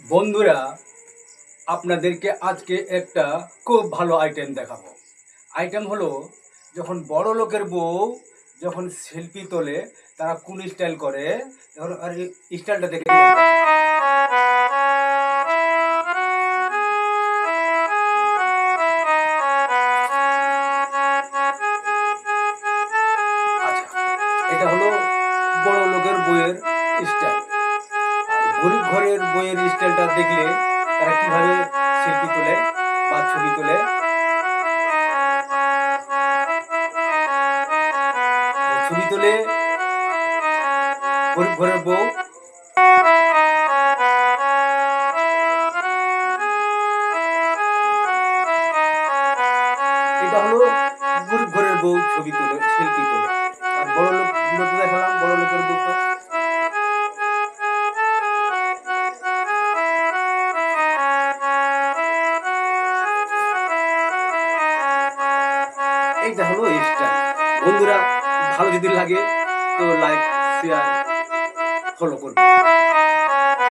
বন্ধুরা, আপনাদেরকে আজকে একটা খুব ভালো আইটেম দেখাবো। আইটেম হলো, যখন বড় লোকের বউ যখন সেলফি তোলে, তারা কোন স্টাইল করে, যখন আর এই স্টাইলটা দেখে নিন। আচ্ছা, এটা হলো বড় লোকের বইয়ের স্টাইল। আর গরিব ঘরের বইয়ের স্টাইলটা দেখলে তারা কিভাবে সেলফি তোলে বা ছবি তোলে। ছবি তোলে গরিব ঘরের বউ। এটা হলো গরিব ঘরের বউ ছবি তোলে, সেলফি তোলে। আর বড় লোক গুলো তো দেখালাম, বড় লোকের বউ তো এইটা হলো স্টাইল। বন্ধুরা, ভালো যদি লাগে তো লাইক, শেয়ার, ফলো করবে।